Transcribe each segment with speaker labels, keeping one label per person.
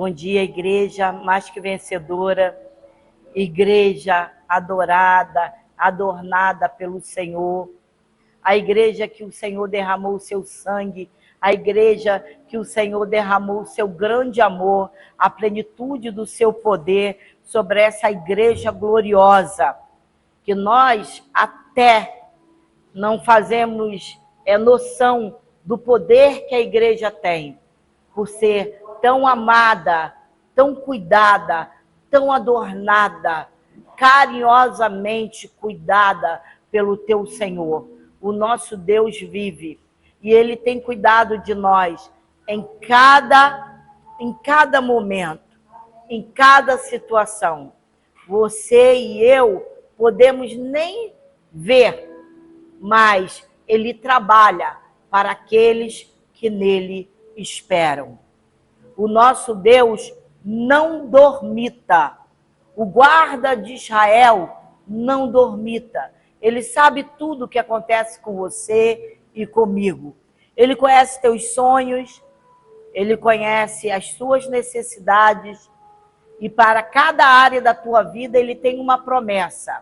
Speaker 1: Bom dia, igreja mais que vencedora, igreja adorada, adornada pelo Senhor, a igreja que o Senhor derramou o seu sangue, a igreja que o Senhor derramou o seu grande amor, a plenitude do seu poder sobre essa igreja gloriosa, que nós até não fazemos noção do poder que a igreja tem, por ser tão amada, tão cuidada, tão adornada, carinhosamente cuidada pelo teu Senhor. O nosso Deus vive e Ele tem cuidado de nós em cada momento, em cada situação. Você e eu podemos nem ver, mas Ele trabalha para aqueles que nele esperam. O nosso Deus não dormita. O guarda de Israel não dormita. Ele sabe tudo o que acontece com você e comigo. Ele conhece teus sonhos, ele conhece as suas necessidades e para cada área da tua vida ele tem uma promessa.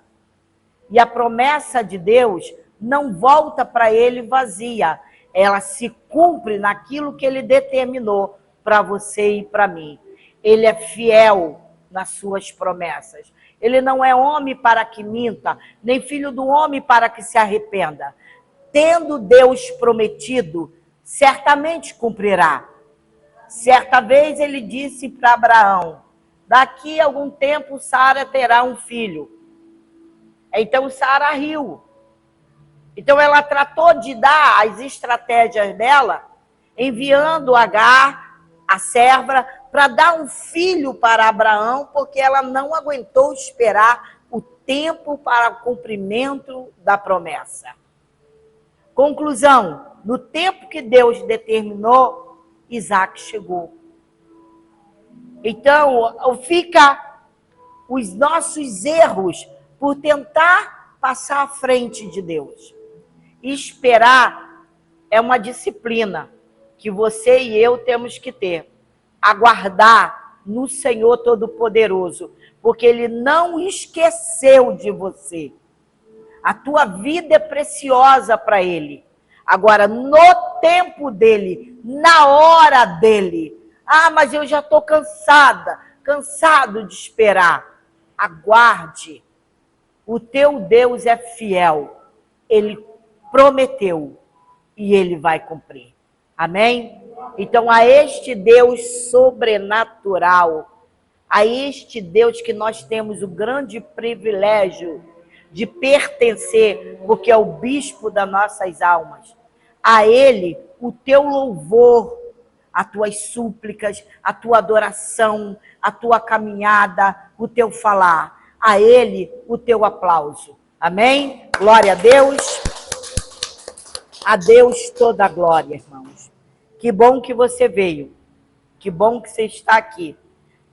Speaker 1: E a promessa de Deus não volta para ele vazia. Ela se cumpre naquilo que ele determinou para você e para mim. Ele é fiel nas suas promessas. Ele não é homem para que minta, nem filho do homem para que se arrependa. Tendo Deus prometido, certamente cumprirá. Certa vez ele disse para Abraão, daqui a algum tempo Sara terá um filho. Então Sara riu. Então ela tratou de dar as estratégias dela, enviando Agar, a serva, para dar um filho para Abraão, porque ela não aguentou esperar o tempo para o cumprimento da promessa. Conclusão, no tempo que Deus determinou, Isaac chegou. Então, fica os nossos erros por tentar passar à frente de Deus. Esperar é uma disciplina que você e eu temos que ter. Aguardar no Senhor Todo-Poderoso, porque Ele não esqueceu de você. A tua vida é preciosa para Ele. Agora, no tempo dEle, na hora dEle. Ah, mas eu já estou cansado de esperar. Aguarde. O teu Deus é fiel. Ele prometeu e Ele vai cumprir. Amém? Então, a este Deus sobrenatural, a este Deus que nós temos o grande privilégio de pertencer, porque é o bispo das nossas almas, a Ele o teu louvor, as tuas súplicas, a tua adoração, a tua caminhada, o teu falar, a Ele o teu aplauso. Amém? Glória a Deus. A Deus toda a glória, irmãos. Que bom que você veio. Que bom que você está aqui.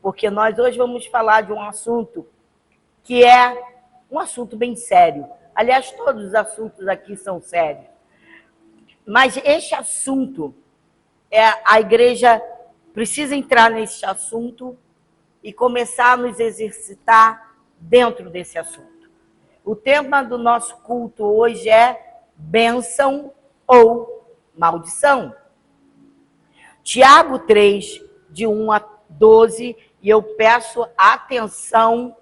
Speaker 1: Porque nós hoje vamos falar de um assunto que é um assunto bem sério. Aliás, todos os assuntos aqui são sérios. Mas este assunto, a igreja precisa entrar nesse assunto e começar a nos exercitar dentro desse assunto. O tema do nosso culto hoje é bênção ou maldição. Tiago 3, de 1 a 12, e eu peço a atenção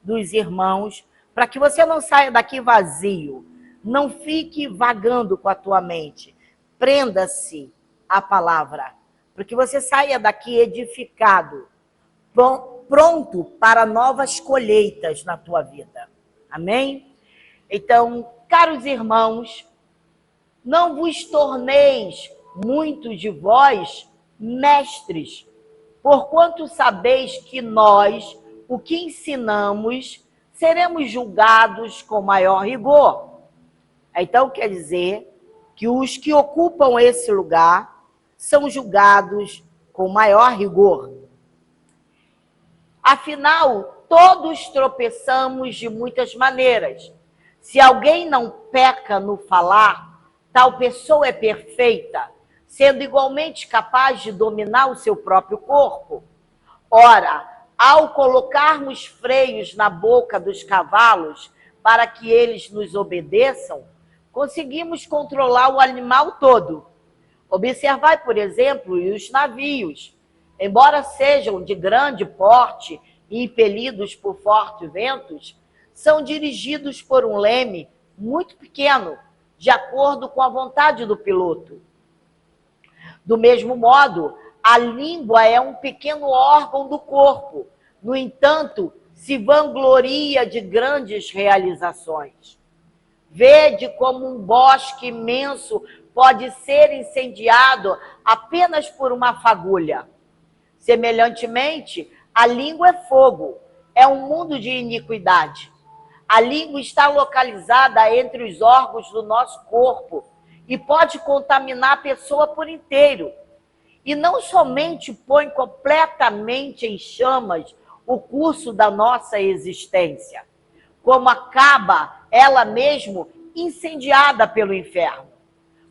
Speaker 1: dos irmãos, para que você não saia daqui vazio, não fique vagando com a tua mente, prenda-se à palavra, para que você saia daqui edificado, pronto para novas colheitas na tua vida. Amém? Então, caros irmãos, não vos torneis muitos de vós mestres, porquanto sabeis que nós, o que ensinamos, seremos julgados com maior rigor. Então quer dizer que os que ocupam esse lugar são julgados com maior rigor. Afinal, todos tropeçamos de muitas maneiras. Se alguém não peca no falar, tal pessoa é perfeita, sendo igualmente capaz de dominar o seu próprio corpo. Ora, ao colocarmos freios na boca dos cavalos para que eles nos obedeçam, conseguimos controlar o animal todo. Observai, por exemplo, os navios. Embora sejam de grande porte e impelidos por fortes ventos, são dirigidos por um leme muito pequeno, de acordo com a vontade do piloto. Do mesmo modo, a língua é um pequeno órgão do corpo. No entanto, se vangloria de grandes realizações. Vede como um bosque imenso pode ser incendiado apenas por uma fagulha. Semelhantemente, a língua é fogo, é um mundo de iniquidade. A língua está localizada entre os órgãos do nosso corpo e pode contaminar a pessoa por inteiro. E não somente põe completamente em chamas o curso da nossa existência, como acaba ela mesmo incendiada pelo inferno.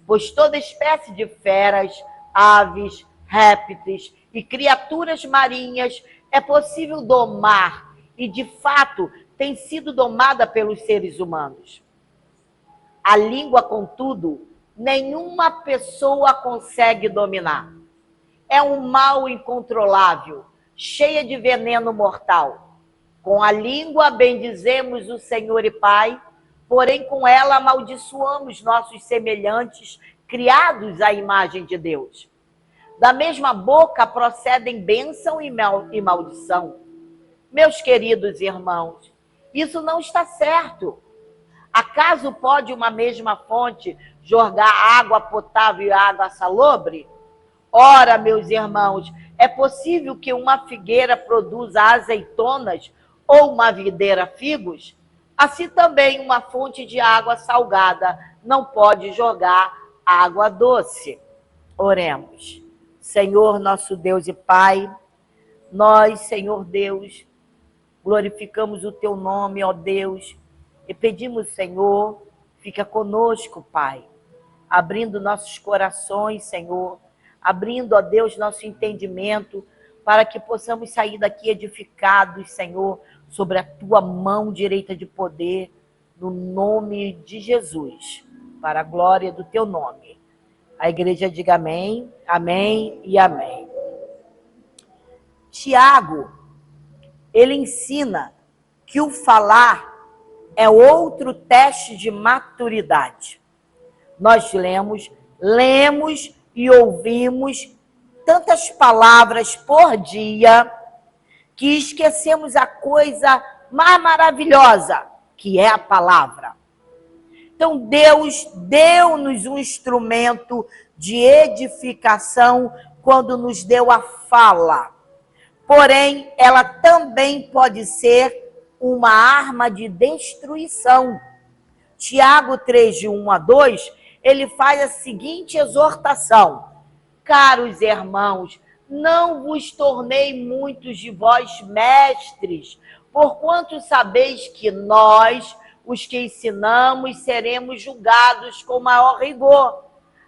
Speaker 1: Pois toda espécie de feras, aves, répteis e criaturas marinhas é possível domar e, de fato, tem sido domada pelos seres humanos. A língua, contudo, nenhuma pessoa consegue dominar. É um mal incontrolável, cheia de veneno mortal. Com a língua bendizemos o Senhor e Pai, porém com ela amaldiçoamos nossos semelhantes, criados à imagem de Deus. Da mesma boca procedem bênção e maldição. Meus queridos irmãos, isso não está certo. Acaso pode uma mesma fonte jorgar água potável e água salobre? Ora, meus irmãos, é possível que uma figueira produza azeitonas ou uma videira figos? Assim também uma fonte de água salgada não pode jogar água doce. Oremos. Senhor, nosso Deus e Pai, nós, Senhor Deus, glorificamos o Teu nome, ó Deus, e pedimos, Senhor, fica conosco, Pai, abrindo nossos corações, Senhor, abrindo, ó Deus, nosso entendimento, para que possamos sair daqui edificados, Senhor, sobre a Tua mão direita de poder, no nome de Jesus, para a glória do Teu nome. A igreja diga amém, amém e amém. Tiago, ele ensina que o falar é outro teste de maturidade. Nós lemos e ouvimos tantas palavras por dia que esquecemos a coisa mais maravilhosa, que é a palavra. Então, Deus deu-nos um instrumento de edificação quando nos deu a fala. Porém, ela também pode ser uma arma de destruição. Tiago 3, de 1 a 2, ele faz a seguinte exortação: caros irmãos, não vos tornei muitos de vós mestres, porquanto sabeis que nós, os que ensinamos, seremos julgados com maior rigor.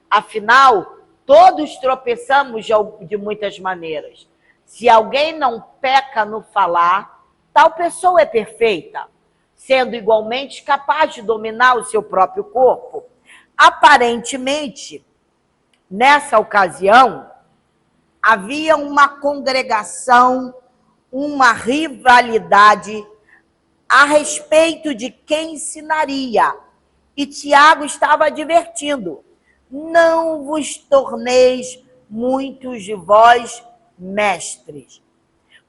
Speaker 1: Afinal, todos tropeçamos de muitas maneiras. Se alguém não peca no falar, tal pessoa é perfeita, sendo igualmente capaz de dominar o seu próprio corpo. Aparentemente, nessa ocasião, havia uma congregação, uma rivalidade a respeito de quem ensinaria. E Tiago estava advertindo: não vos torneis muitos de vós mestres.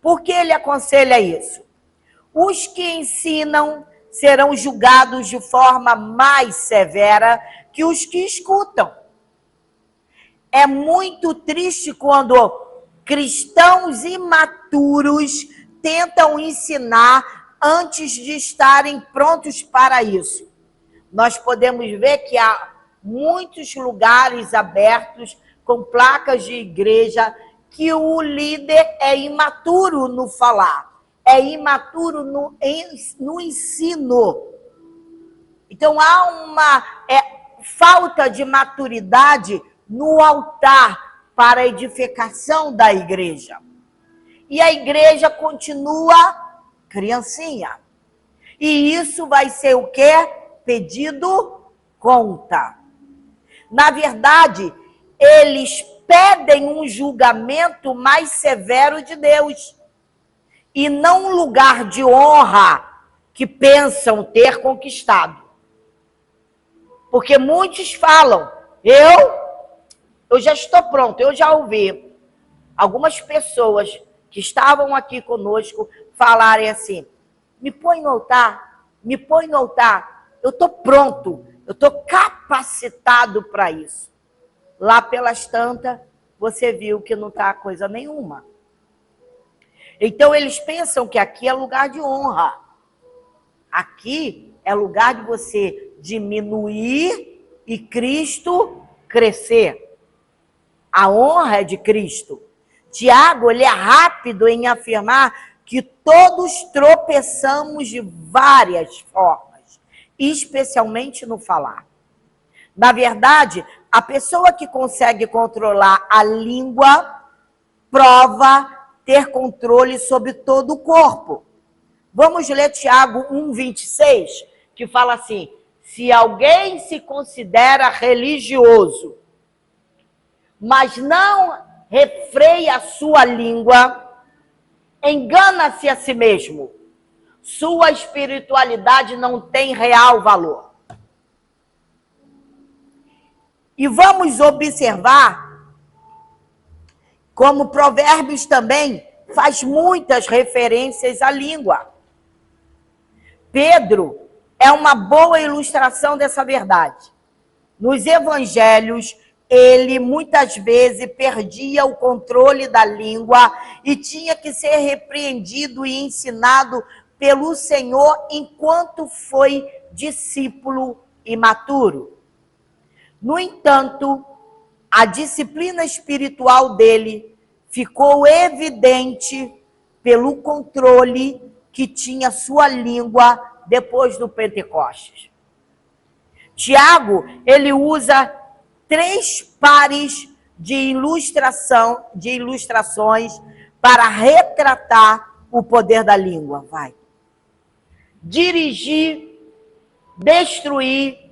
Speaker 1: Por que ele aconselha isso? Os que ensinam serão julgados de forma mais severa que os que escutam. É muito triste quando cristãos imaturos tentam ensinar antes de estarem prontos para isso. Nós podemos ver que há muitos lugares abertos com placas de igreja que o líder é imaturo no falar, é imaturo no ensino. Então há uma falta de maturidade no altar para a edificação da igreja. e a igreja continua criancinha. E isso vai ser o quê? Pedido conta. Na verdade, eles pedem um julgamento mais severo de Deus e não um lugar de honra que pensam ter conquistado. Porque muitos falam, eu já estou pronto, eu já ouvi algumas pessoas que estavam aqui conosco falarem assim, me põe no altar, eu estou pronto, eu estou capacitado para isso. Lá pelas tantas, você viu que não está coisa nenhuma. Então, eles pensam que aqui é lugar de honra. Aqui é lugar de você diminuir e Cristo crescer. A honra é de Cristo. Tiago, ele é rápido em afirmar que todos tropeçamos de várias formas, especialmente no falar. Na verdade, a pessoa que consegue controlar a língua prova ter controle sobre todo o corpo. Vamos ler Tiago 1,26, que fala assim, se alguém se considera religioso, mas não refreia a sua língua, engana-se a si mesmo. Sua espiritualidade não tem real valor. E vamos observar como Provérbios também faz muitas referências à língua. Pedro é uma boa ilustração dessa verdade. Nos evangelhos, ele muitas vezes perdia o controle da língua e tinha que ser repreendido e ensinado pelo Senhor enquanto foi discípulo imaturo. No entanto, a disciplina espiritual dele ficou evidente pelo controle que tinha sua língua depois do Pentecostes. Tiago, ele usa 3 pares de ilustrações para retratar o poder da língua. Vai. Dirigir, destruir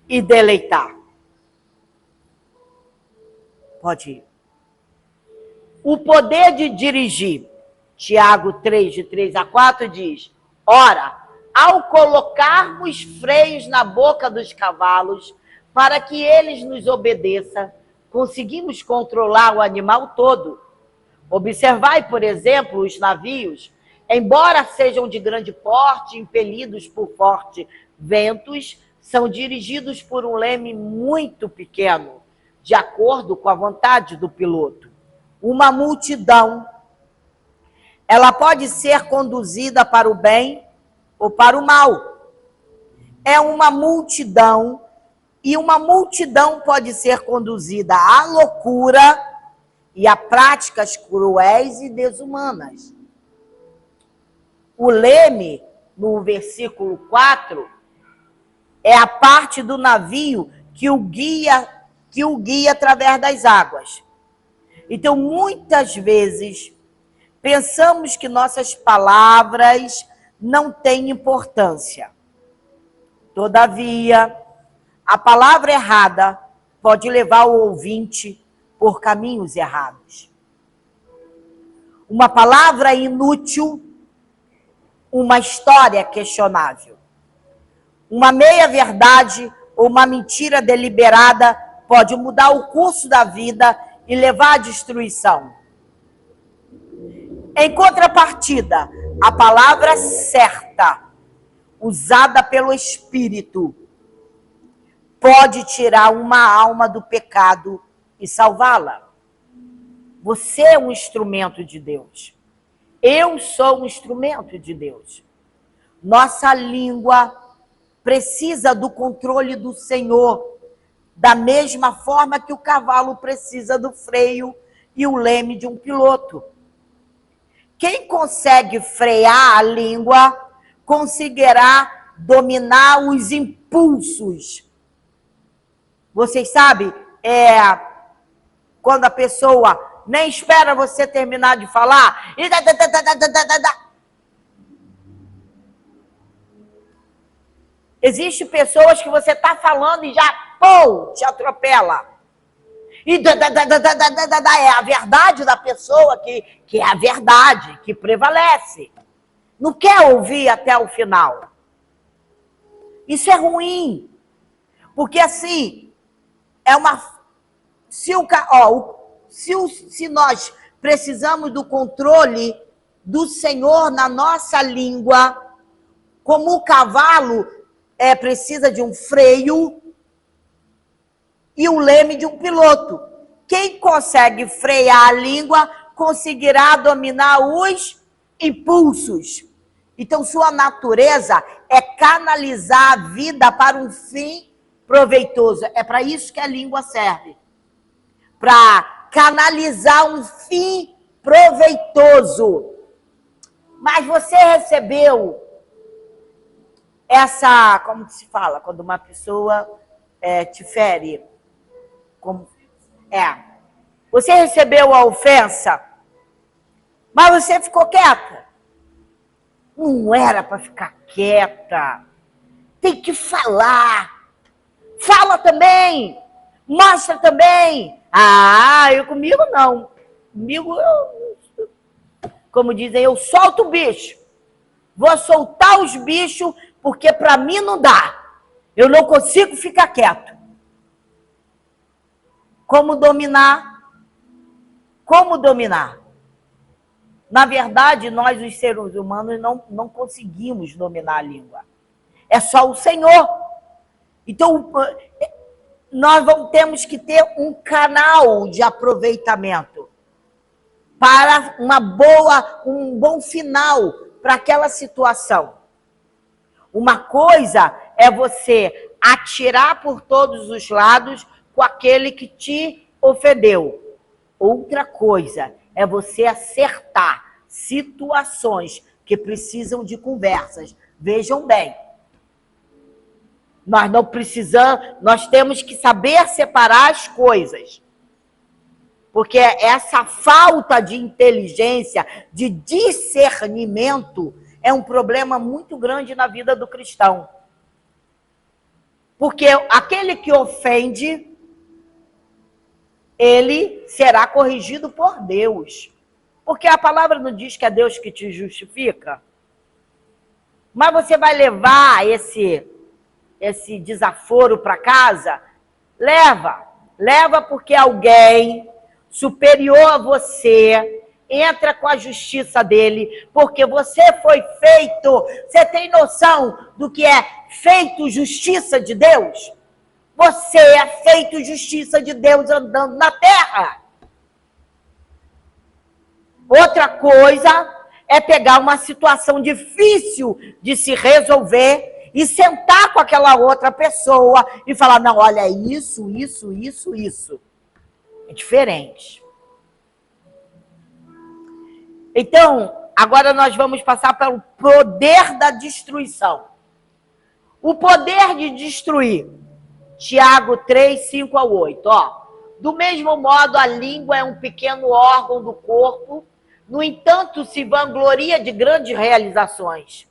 Speaker 1: e deleitar. Pode ir. O poder de dirigir, Tiago 3, de 3 a 4, diz, ora, ao colocarmos freios na boca dos cavalos, para que eles nos obedeçam, conseguimos controlar o animal todo. Observai, por exemplo, os navios, embora sejam de grande porte, impelidos por fortes ventos, são dirigidos por um leme muito pequeno, de acordo com a vontade do piloto. Uma multidão, ela pode ser conduzida para o bem ou para o mal. É uma multidão, e uma multidão pode ser conduzida à loucura e a práticas cruéis e desumanas. O leme, no versículo 4, é a parte do navio que o guia através das águas. Então, muitas vezes, pensamos que nossas palavras não têm importância. Todavia, a palavra errada pode levar o ouvinte por caminhos errados. Uma palavra inútil, uma história questionável. Uma meia-verdade ou uma mentira deliberada pode mudar o curso da vida e levar à destruição. Em contrapartida, a palavra certa, usada pelo Espírito, pode tirar uma alma do pecado e salvá-la. Você é um instrumento de Deus. Eu sou um instrumento de Deus. Nossa língua precisa do controle do Senhor, da mesma forma que o cavalo precisa do freio e o leme de um piloto. Quem consegue frear a língua conseguirá dominar os impulsos. Vocês sabem, quando a pessoa nem espera você terminar de falar. E Existem pessoas que você está falando e já, pô, te atropela. E é a verdade da pessoa que é a verdade, que prevalece. Não quer ouvir até o final. Isso é ruim. Porque assim, é uma... Se nós precisamos do controle do Senhor na nossa língua, como o cavalo precisa de um freio e o leme de um piloto. Quem consegue frear a língua conseguirá dominar os impulsos. Então, sua natureza é canalizar a vida para um fim proveitoso. É para isso que a língua serve. Para canalizar um fim proveitoso. Mas você recebeu essa... Como que se fala? Quando uma pessoa te fere. Você recebeu a ofensa, mas você ficou quieta. Não era para ficar quieta. Tem que falar. Fala também. Mostra também. Comigo não. Comigo, como dizem, eu solto o bicho. Vou soltar os bichos, porque para mim não dá. Eu não consigo ficar quieto. Como dominar? Como dominar? Na verdade, nós, os seres humanos, não conseguimos dominar a língua. É só o Senhor. Então, nós temos que ter um canal de aproveitamento para um bom final para aquela situação. Uma coisa é você atirar por todos os lados com aquele que te ofendeu. Outra coisa é você acertar situações que precisam de conversas. Vejam bem, nós não precisamos, nós temos que saber separar as coisas. Porque essa falta de inteligência, de discernimento, é um problema muito grande na vida do cristão. Porque aquele que ofende, ele será corrigido por Deus. Porque a palavra não diz que é Deus que te justifica. Mas você vai levar esse desaforo para casa? Leva porque alguém superior a você entra com a justiça dele, porque você foi feito. Você tem noção do que é feito justiça de Deus? Você é feito justiça de Deus andando na terra. Outra coisa é pegar uma situação difícil de se resolver e sentar com aquela outra pessoa e falar, não, olha, isso. É diferente. Então, agora nós vamos passar para o poder da destruição. O poder de destruir. Tiago 3, 5 a 8. Do mesmo modo, a língua é um pequeno órgão do corpo, no entanto, se vangloria de grandes realizações.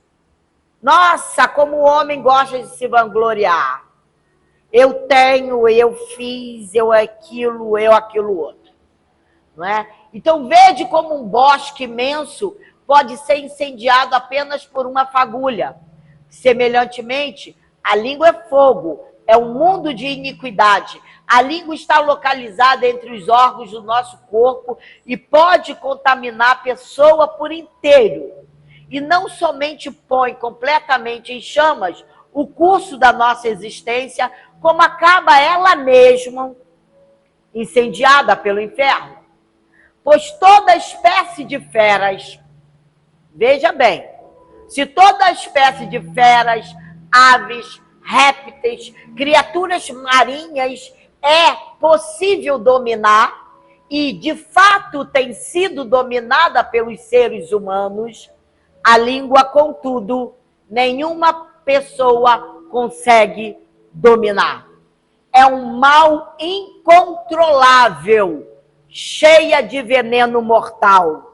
Speaker 1: Nossa, como o homem gosta de se vangloriar. Eu tenho, eu fiz, eu aquilo outro. Não é? Então, veja como um bosque imenso pode ser incendiado apenas por uma fagulha. Semelhantemente, a língua é fogo, é um mundo de iniquidade. A língua está localizada entre os órgãos do nosso corpo e pode contaminar a pessoa por inteiro. E não somente põe completamente em chamas o curso da nossa existência, como acaba ela mesma incendiada pelo inferno. Pois toda espécie de feras, veja bem, se toda espécie de feras, aves, répteis, criaturas marinhas é possível dominar e, de fato, tem sido dominada pelos seres humanos, a língua, contudo, nenhuma pessoa consegue dominar. É um mal incontrolável, cheia de veneno mortal.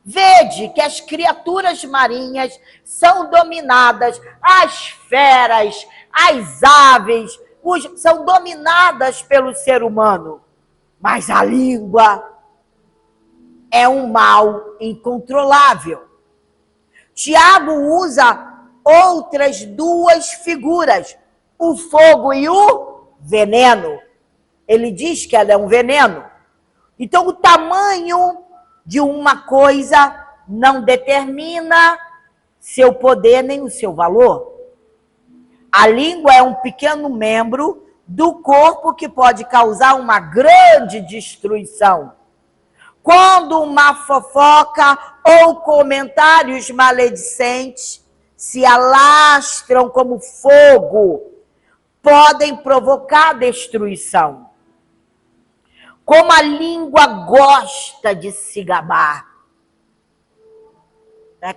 Speaker 1: Vede que as criaturas marinhas são dominadas, as feras, as aves, são dominadas pelo ser humano. Mas a língua é um mal incontrolável. Tiago usa outras duas figuras, o fogo e o veneno. Ele diz que ela é um veneno. Então, o tamanho de uma coisa não determina seu poder nem o seu valor. A língua é um pequeno membro do corpo que pode causar uma grande destruição. Quando uma fofoca ou comentários maledicentes se alastram como fogo, podem provocar destruição. Como a língua gosta de se gabar.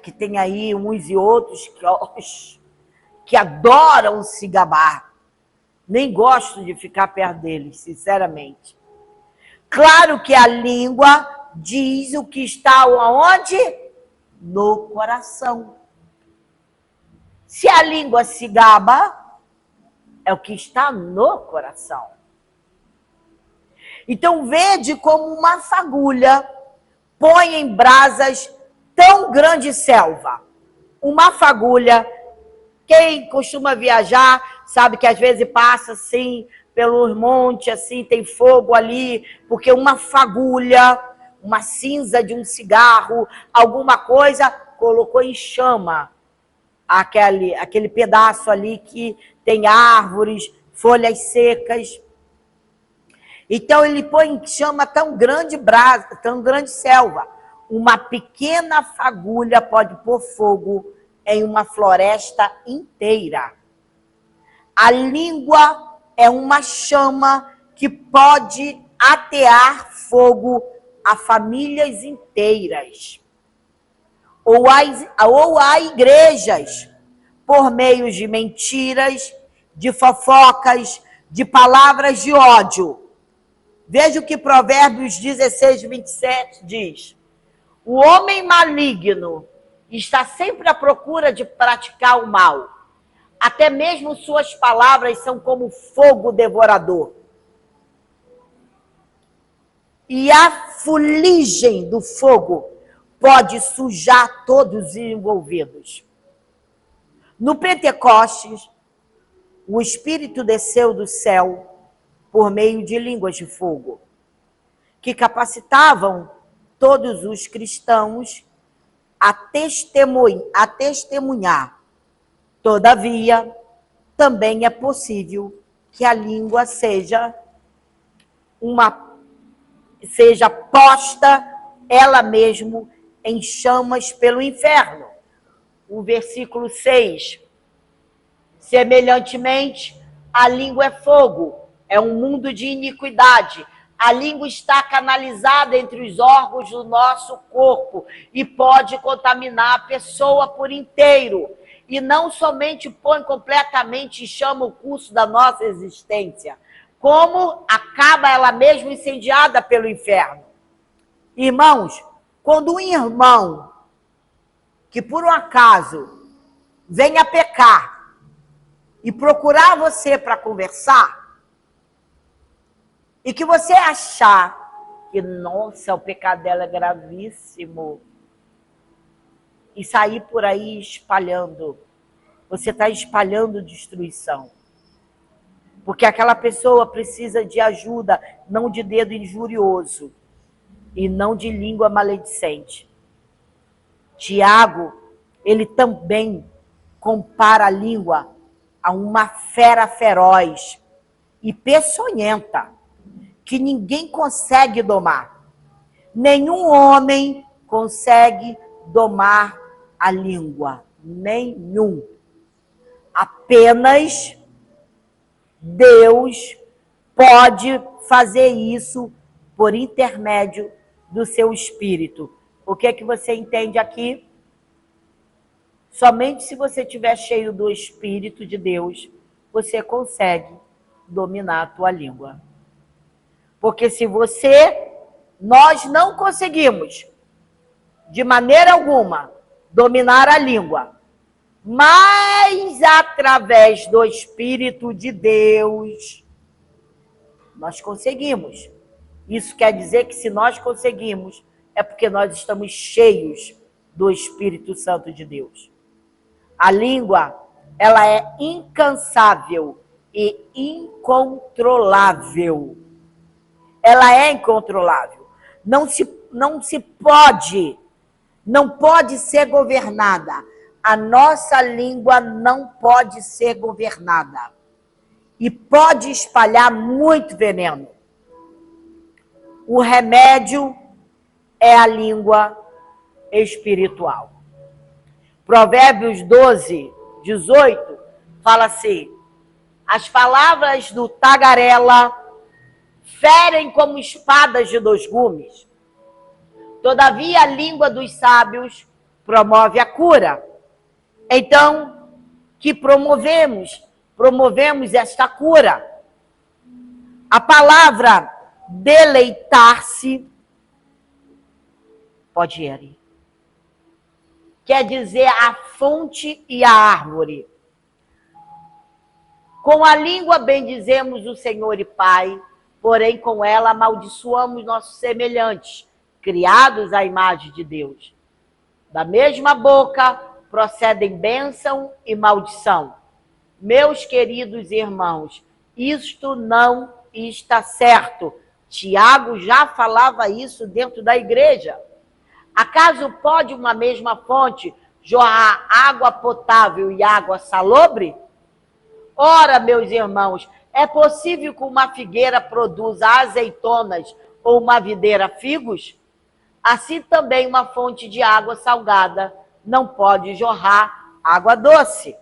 Speaker 1: Que tem aí uns e outros que adoram se gabar. Nem gosto de ficar perto deles, sinceramente. Claro que a língua diz o que está aonde? No coração. Se a língua se gaba, é o que está no coração. Então, vede como uma fagulha põe em brasas tão grande selva. Uma fagulha, quem costuma viajar, sabe que às vezes passa assim, pelos montes, assim, tem fogo ali, porque uma fagulha, uma cinza de um cigarro, alguma coisa, colocou em chama aquele pedaço ali que tem árvores, folhas secas. Então, ele põe em chama tão grande brasa, tão grande selva. Uma pequena fagulha pode pôr fogo em uma floresta inteira. A língua é uma chama que pode atear fogo a famílias inteiras. Ou a igrejas, por meio de mentiras, de fofocas, de palavras de ódio. Veja o que Provérbios 16, 27 diz. O homem maligno está sempre à procura de praticar o mal. Até mesmo suas palavras são como fogo devorador. E a fuligem do fogo pode sujar todos os envolvidos. No Pentecostes, o Espírito desceu do céu por meio de línguas de fogo, que capacitavam todos os cristãos a testemunhar. Todavia, também é possível que a língua seja posta ela mesma em chamas pelo inferno. O versículo 6. Semelhantemente, a língua é fogo, é um mundo de iniquidade. A língua está canalizada entre os órgãos do nosso corpo e pode contaminar a pessoa por inteiro. E não somente põe completamente em chama o curso da nossa existência, como acaba ela mesma incendiada pelo inferno. Irmãos, quando um irmão que por um acaso venha pecar e procurar você para conversar, e que você achar que, nossa, o pecado dela é gravíssimo, e sair por aí espalhando, você está espalhando destruição. Porque aquela pessoa precisa de ajuda, não de dedo injurioso, e não de língua maledicente. Tiago, ele também compara a língua a uma fera feroz e peçonhenta, que ninguém consegue domar. Nenhum homem consegue domar a língua. Nenhum. Apenas Deus pode fazer isso por intermédio do seu Espírito. O que é que você entende aqui? Somente se você estiver cheio do Espírito de Deus, você consegue dominar a tua língua. Porque se você nós não conseguimos, de maneira alguma, dominar a língua, mas através do Espírito de Deus, nós conseguimos. Isso quer dizer que se nós conseguimos, é porque nós estamos cheios do Espírito Santo de Deus. A língua, ela é incansável e incontrolável. Ela é incontrolável. Não pode ser governada. A nossa língua não pode ser governada. E pode espalhar muito veneno. O remédio é a língua espiritual. Provérbios 12, 18, fala assim: as palavras do tagarela ferem como espadas de 2 gumes. Todavia a língua dos sábios promove a cura. Então, que promovemos esta cura. A palavra deleitar-se, pode ir aí, quer dizer a fonte e a árvore. Com a língua bendizemos o Senhor e Pai, porém com ela amaldiçoamos nossos semelhantes, criados à imagem de Deus. Da mesma boca procedem bênção e maldição. Meus queridos irmãos, isto não está certo. Tiago já falava isso dentro da igreja. Acaso pode uma mesma fonte jorrar água potável e água salobre? Ora, meus irmãos, é possível que uma figueira produza azeitonas ou uma videira figos? Assim também uma fonte de água salgada não pode jorrar água doce.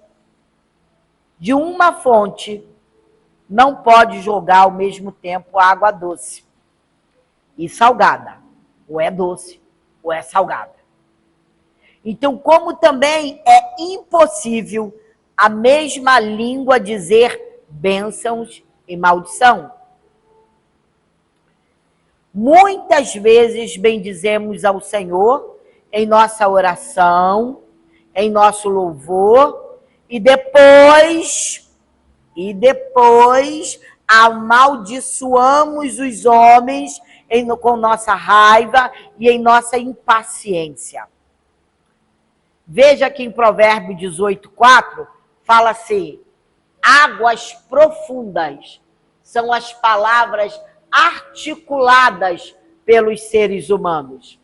Speaker 1: De uma fonte não pode jogar ao mesmo tempo água doce e salgada. Ou é doce, ou é salgada. Então, como também é impossível a mesma língua dizer bênçãos e maldição. Muitas vezes bendizemos ao Senhor em nossa oração, em nosso louvor, e depois amaldiçoamos os homens com nossa raiva e em nossa impaciência. Veja que em Provérbio 18:4 fala assim: águas profundas são as palavras articuladas pelos seres humanos,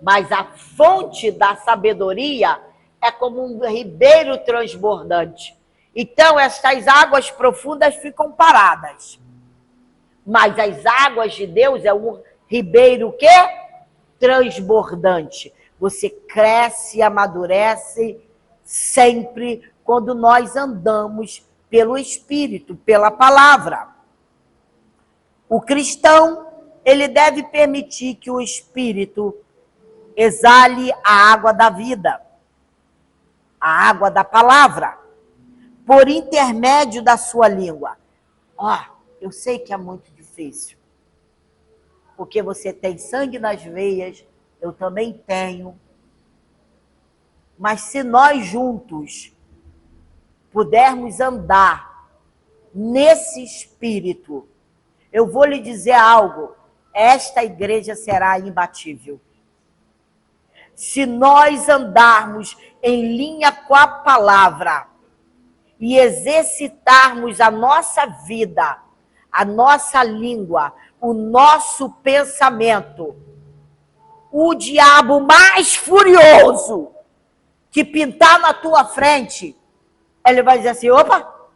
Speaker 1: mas a fonte da sabedoria é como um ribeiro transbordante. Então, estas águas profundas ficam paradas. Mas as águas de Deus é um ribeiro que? Transbordante. Você cresce e amadurece sempre quando nós andamos pelo Espírito, pela palavra. O cristão, ele deve permitir que o Espírito exale a água da vida, a água da palavra, por intermédio da sua língua. Eu sei que é muito difícil, porque você tem sangue nas veias, eu também tenho. Mas se nós juntos pudermos andar nesse espírito, eu vou lhe dizer algo, esta igreja será imbatível. Se nós andarmos em linha com a palavra e exercitarmos a nossa vida, a nossa língua, o nosso pensamento, o diabo mais furioso que pintar na tua frente, ele vai dizer assim: opa,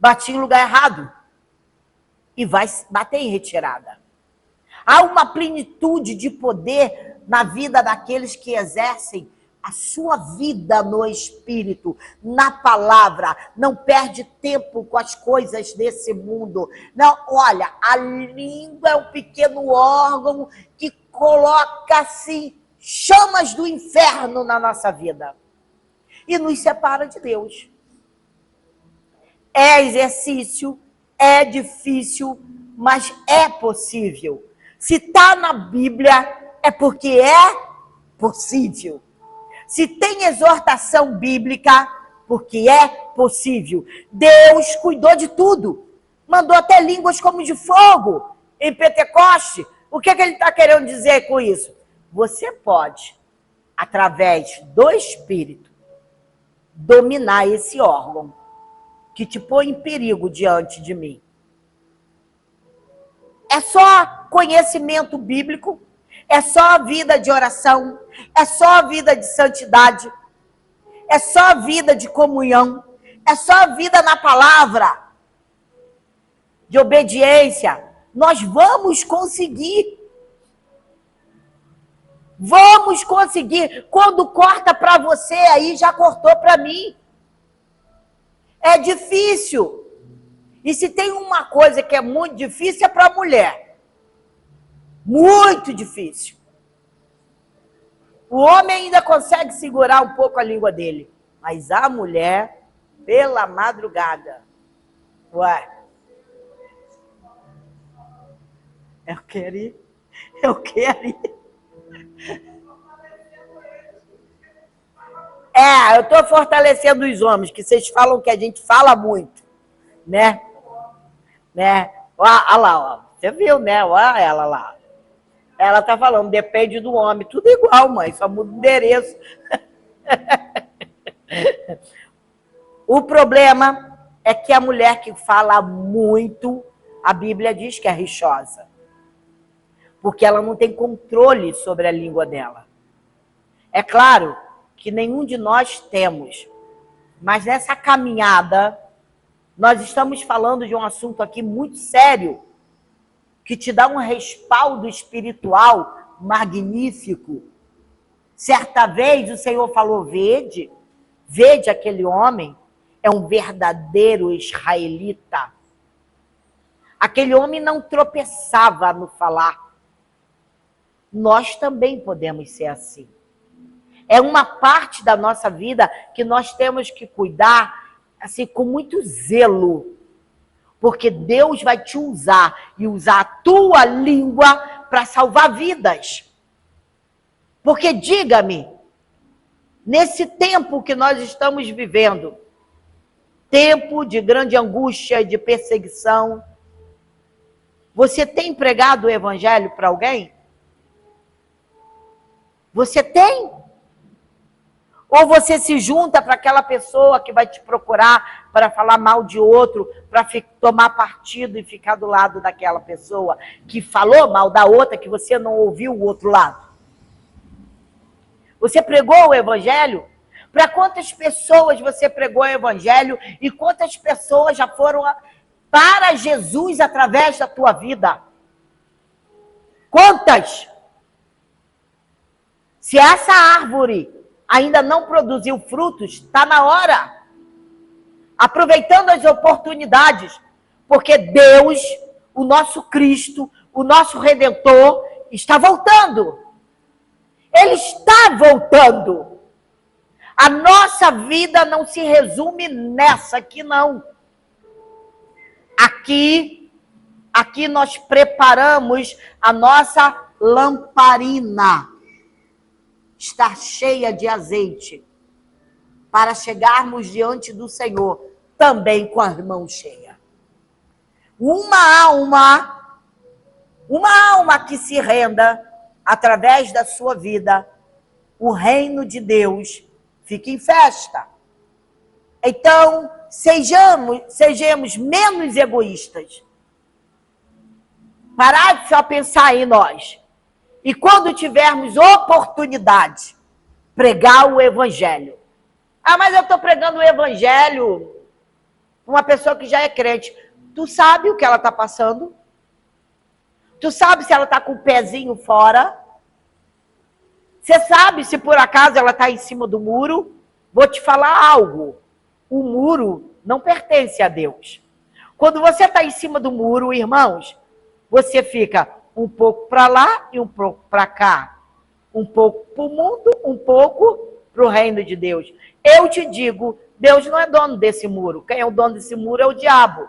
Speaker 1: bati em lugar errado. E vai bater em retirada. Há uma plenitude de poder na vida daqueles que exercem a sua vida no Espírito, na palavra. Não perde tempo com as coisas desse mundo. Não, olha, a língua é um pequeno órgão que coloca assim chamas do inferno na nossa vida e nos separa de Deus. É exercício, é difícil, mas é possível. Se está na Bíblia, é porque é possível. Se tem exortação bíblica, porque é possível. Deus cuidou de tudo. Mandou até línguas como de fogo em Pentecoste. O que ele está querendo dizer com isso? Você pode, através do Espírito, dominar esse órgão que te põe em perigo diante de mim. É só conhecimento bíblico, é só vida de oração, é só vida de santidade, é só vida de comunhão, é só vida na palavra, de obediência. Nós vamos conseguir. Vamos conseguir. Quando corta para você, aí já cortou para mim. É difícil. E se tem uma coisa que é muito difícil, é para a mulher. Muito difícil. O homem ainda consegue segurar um pouco a língua dele. Mas a mulher, pela madrugada. Ué. Eu quero ir. Eu quero ir. Eu estou fortalecendo os homens, que vocês falam que a gente fala muito, né? Olha lá, ó. Você viu, né? Olha ela lá. Ela tá falando, depende do homem. Tudo igual, mãe, só muda o endereço. O problema é que a mulher que fala muito, a Bíblia diz que é rixosa. Porque ela não tem controle sobre a língua dela. É claro que nenhum de nós temos. Mas nessa caminhada, nós estamos falando de um assunto aqui muito sério, que te dá um respaldo espiritual magnífico. Certa vez o Senhor falou, vede aquele homem, é um verdadeiro israelita. Aquele homem não tropeçava no falar. Nós também podemos ser assim. É uma parte da nossa vida que nós temos que cuidar assim, com muito zelo. Porque Deus vai te usar e usar a tua língua para salvar vidas. Porque diga-me, nesse tempo que nós estamos vivendo, tempo de grande angústia e de perseguição, você tem pregado o evangelho para alguém? Você tem? Ou você se junta para aquela pessoa que vai te procurar para falar mal de outro, para tomar partido e ficar do lado daquela pessoa que falou mal da outra, que você não ouviu o outro lado? Você pregou o evangelho? Para quantas pessoas você pregou o evangelho e quantas pessoas já foram para Jesus através da tua vida? Quantas? Se essa árvore ainda não produziu frutos, está na hora. Aproveitando as oportunidades, porque Deus, o nosso Cristo, o nosso Redentor, está voltando. Ele está voltando. A nossa vida não se resume nessa aqui, não. Aqui nós preparamos a nossa lamparina. Está cheia de azeite, para chegarmos diante do Senhor, também com as mãos cheias. Uma alma que se renda, através da sua vida, o reino de Deus fica em festa. Então, sejamos menos egoístas. Parar de só pensar em nós. E quando tivermos oportunidade, pregar o evangelho. Ah, mas eu estou pregando o evangelho. Uma pessoa que já é crente. Tu sabe o que ela está passando? Tu sabe se ela está com o pezinho fora? Você sabe se por acaso ela está em cima do muro? Vou te falar algo. O muro não pertence a Deus. Quando você está em cima do muro, irmãos, você fica um pouco para lá e um pouco para cá. Um pouco para o mundo, um pouco para o reino de Deus. Eu te digo, Deus não é dono desse muro. Quem é o dono desse muro é o diabo.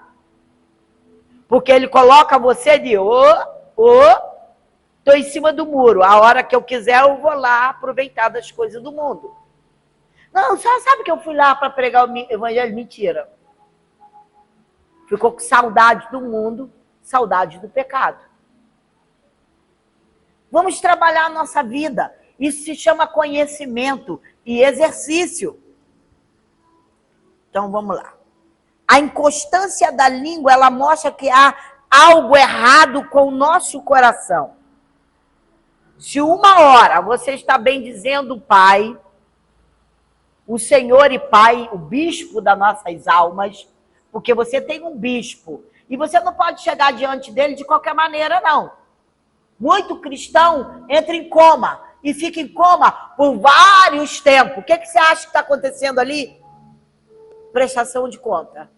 Speaker 1: Porque ele coloca você de Estou em cima do muro. A hora que eu quiser, eu vou lá aproveitar das coisas do mundo. Não, só sabe que eu fui lá para pregar o evangelho? Mentira. Ficou com saudade do mundo, saudade do pecado. Vamos trabalhar a nossa vida. Isso se chama conhecimento e exercício. Então, vamos lá. A inconstância da língua, ela mostra que há algo errado com o nosso coração. Se uma hora você está bem dizendo Pai, o Senhor e Pai, o bispo das nossas almas, porque você tem um bispo, e você não pode chegar diante dele de qualquer maneira, não. Muito cristão entra em coma, e fica em coma por vários tempos. O que você acha que está acontecendo ali? Prestação de conta.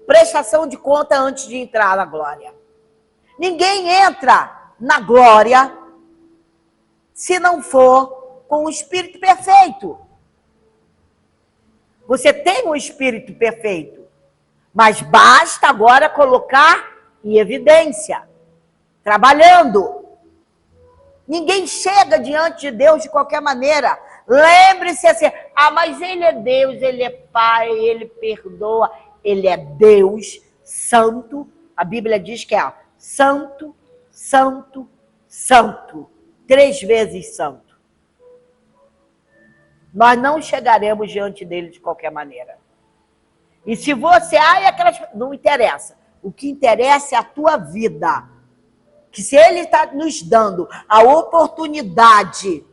Speaker 1: Prestação de conta antes de entrar na glória. Ninguém entra na glória se não for com o Espírito perfeito. Você tem um Espírito perfeito, mas basta agora colocar em evidência, trabalhando. Ninguém chega diante de Deus de qualquer maneira. Lembre-se assim, mas ele é Deus, ele é Pai, ele perdoa, ele é Deus santo. A Bíblia diz que é santo, santo, santo. 3 vezes santo. Nós não chegaremos diante dele de qualquer maneira. E se você... não interessa. O que interessa é a tua vida. Que se ele está nos dando a oportunidade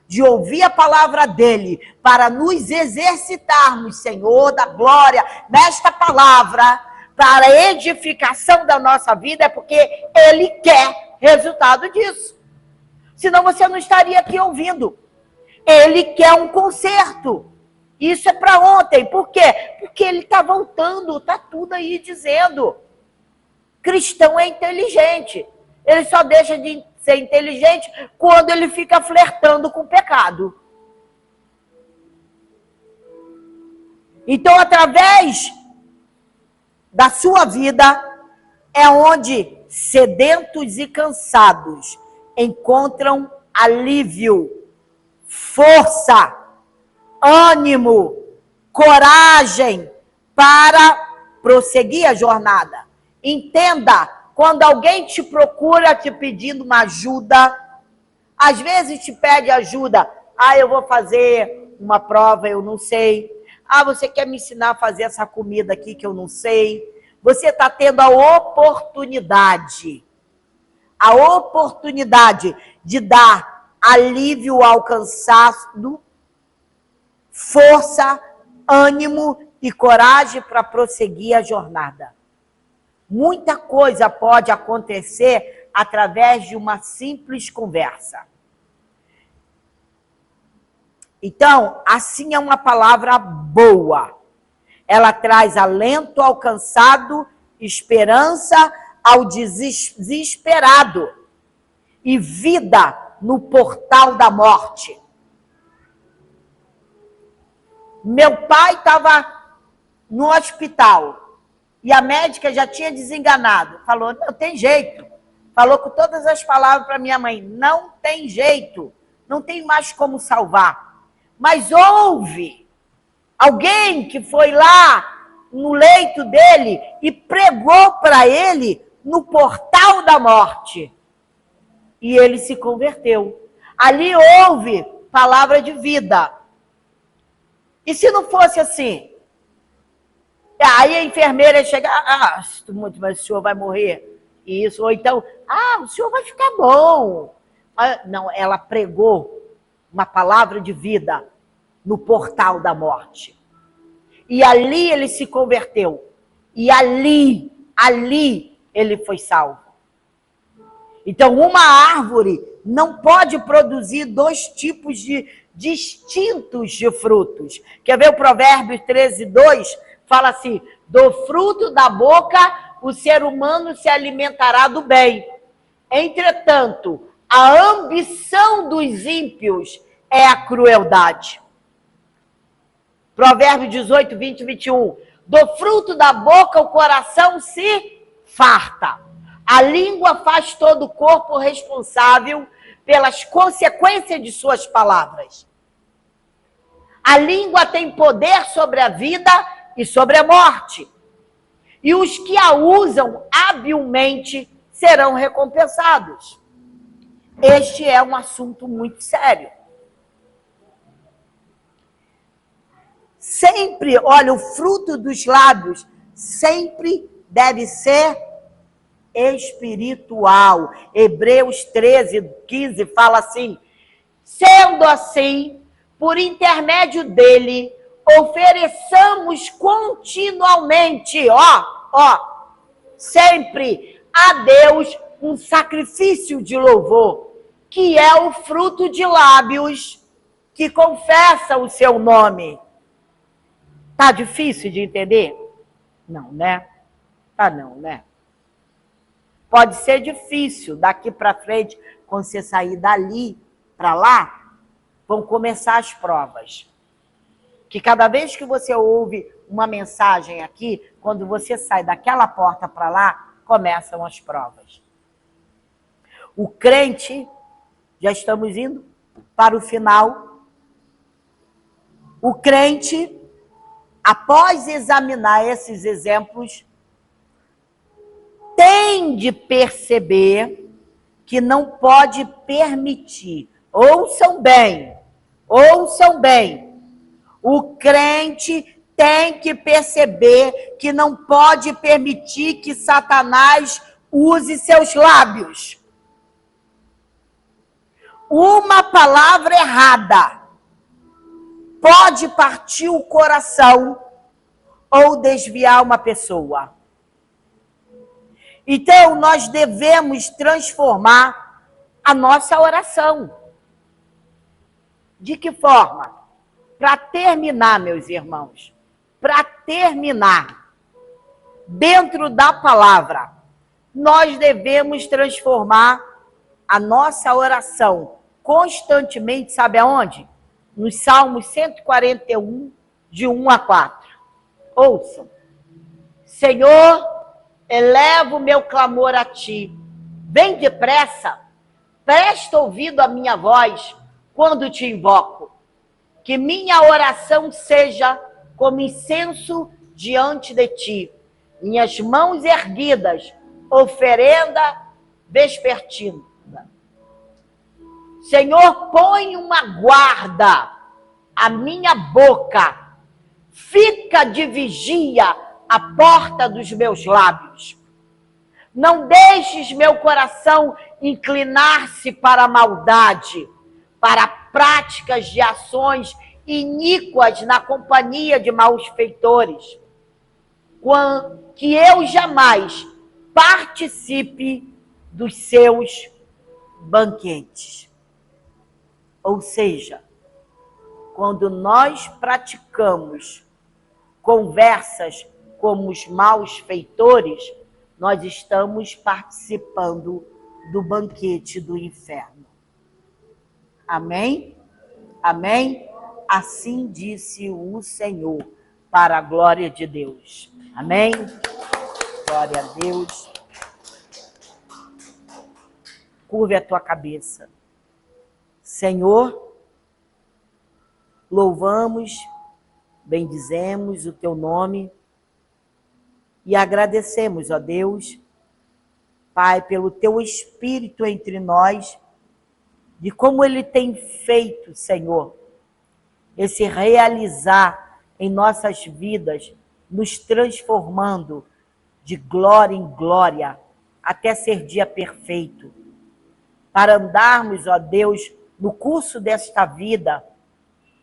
Speaker 1: de ouvir a palavra dele para nos exercitarmos, Senhor da glória, nesta palavra, para a edificação da nossa vida, é porque ele quer resultado disso. Senão você não estaria aqui ouvindo. Ele quer um conserto. Isso é para ontem. Por quê? Porque ele está voltando, está tudo aí dizendo. Cristão é inteligente. Ele só deixa de ser inteligente quando ele fica flertando com o pecado. Então, através da sua vida, é onde sedentos e cansados encontram alívio, força, ânimo, coragem para prosseguir a jornada. Entenda, quando alguém te procura te pedindo uma ajuda, às vezes te pede ajuda, eu vou fazer uma prova, eu não sei. Você quer me ensinar a fazer essa comida aqui que eu não sei. Você está tendo a oportunidade de dar alívio ao cansaço, força, ânimo e coragem para prosseguir a jornada. Muita coisa pode acontecer através de uma simples conversa. Então, assim é uma palavra boa. Ela traz alento ao cansado, esperança ao desesperado e vida no portal da morte. Meu pai estava no hospital e a médica já tinha desenganado. Falou, não tem jeito. Falou com todas as palavras para minha mãe, não tem jeito, não tem mais como salvar. Mas houve alguém que foi lá no leito dele e pregou para ele no portal da morte. E ele se converteu. Ali houve palavra de vida. E se não fosse assim? Aí a enfermeira ia chegar, mas o senhor vai morrer. Isso, ou então, o senhor vai ficar bom. Não, ela pregou uma palavra de vida no portal da morte. E ali ele se converteu. E ali ele foi salvo. Então, uma árvore não pode produzir 2 tipos distintos de frutos. Quer ver o Provérbios 13:2? Fala assim, do fruto da boca o ser humano se alimentará do bem. Entretanto, a ambição dos ímpios é a crueldade. Provérbios 18, 20 e 21. Do fruto da boca o coração se farta. A língua faz todo o corpo responsável pelas consequências de suas palavras. A língua tem poder sobre a vida e sobre a morte. E os que a usam habilmente serão recompensados. Este é um assunto muito sério. Sempre, olha, o fruto dos lábios sempre deve ser espiritual. Hebreus 13:15 fala assim: sendo assim, por intermédio dele, ofereçamos continuamente, sempre a Deus um sacrifício de louvor, que é o fruto de lábios que confessa o seu nome. Tá difícil de entender? Não, né? Tá não, né? Pode ser difícil daqui para frente, quando você sair dali para lá, vão começar as provas. Que cada vez que você ouve uma mensagem aqui, quando você sai daquela porta para lá, começam as provas. O crente, já estamos indo para o final, o crente, após examinar esses exemplos, tem de perceber que não pode permitir. Ouçam bem. O crente tem que perceber que não pode permitir que Satanás use seus lábios. Uma palavra errada pode partir o coração ou desviar uma pessoa. Então, nós devemos transformar a nossa oração. De que forma? Para terminar, meus irmãos, para terminar, dentro da palavra, nós devemos transformar a nossa oração constantemente, sabe aonde? Nos Salmos 141, de 1 a 4. Ouçam. Senhor, elevo o meu clamor a ti. Vem depressa, presta ouvido à minha voz quando te invoco. Que minha oração seja como incenso diante de ti. Minhas mãos erguidas, oferenda vespertina. Senhor, põe uma guarda à minha boca. Fica de vigia à porta dos meus lábios. Não deixes meu coração inclinar-se para a maldade, para práticas de ações iníquas na companhia de maus feitores. Que eu jamais participe dos seus banquetes. Ou seja, quando nós praticamos conversas como os maus feitores, nós estamos participando do banquete do inferno. Amém? Amém? Assim disse o Senhor, para a glória de Deus. Amém? Glória a Deus. Curve a tua cabeça. Senhor, louvamos, bendizemos o teu nome e agradecemos, ó Deus, Pai, pelo teu Espírito entre nós, de como ele tem feito, Senhor, esse realizar em nossas vidas, nos transformando de glória em glória, até ser dia perfeito, para andarmos, ó Deus, no curso desta vida,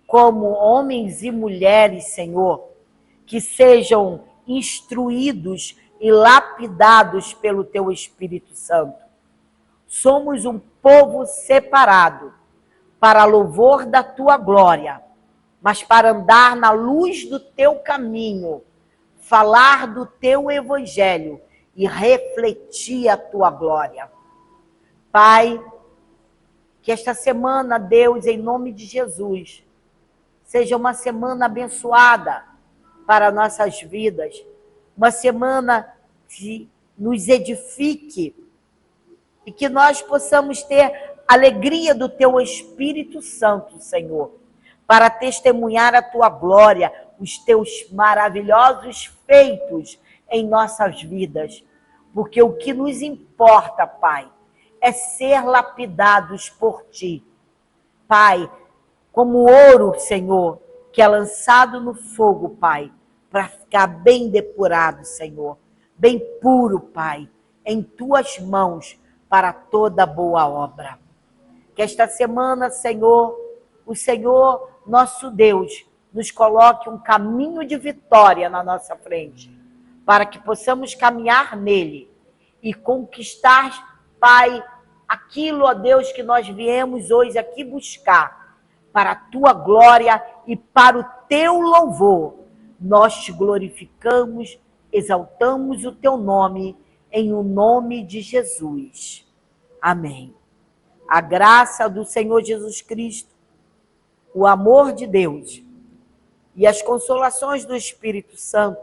Speaker 1: como homens e mulheres, Senhor, que sejam instruídos e lapidados pelo teu Espírito Santo. Somos um povo separado para louvor da tua glória, mas para andar na luz do teu caminho, falar do teu evangelho e refletir a tua glória. Pai, que esta semana, Deus, em nome de Jesus, seja uma semana abençoada para nossas vidas, uma semana nos edifique e que nós possamos ter alegria do Teu Espírito Santo, Senhor, para testemunhar a Tua glória, os Teus maravilhosos feitos em nossas vidas. Porque o que nos importa, Pai, é ser lapidados por Ti. Pai, como ouro, Senhor, que é lançado no fogo, Pai, para ficar bem depurado, Senhor, bem puro, Pai, em Tuas mãos, para toda boa obra. Que esta semana, Senhor, o Senhor, nosso Deus, nos coloque um caminho de vitória na nossa frente, para que possamos caminhar nele e conquistar, Pai, aquilo, ó Deus, que nós viemos hoje aqui buscar, para a Tua glória e para o Teu louvor. Nós Te glorificamos, exaltamos o Teu nome, em o nome de Jesus. Amém. A graça do Senhor Jesus Cristo, o amor de Deus e as consolações do Espírito Santo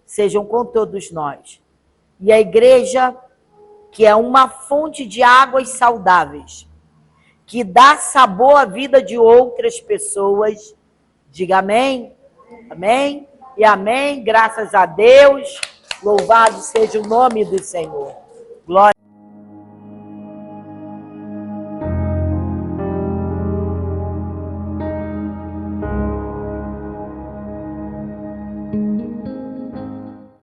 Speaker 1: sejam com todos nós. E a igreja, que é uma fonte de águas saudáveis, que dá sabor à vida de outras pessoas, diga amém, amém e amém, graças a Deus, louvado seja o nome do Senhor. Glória.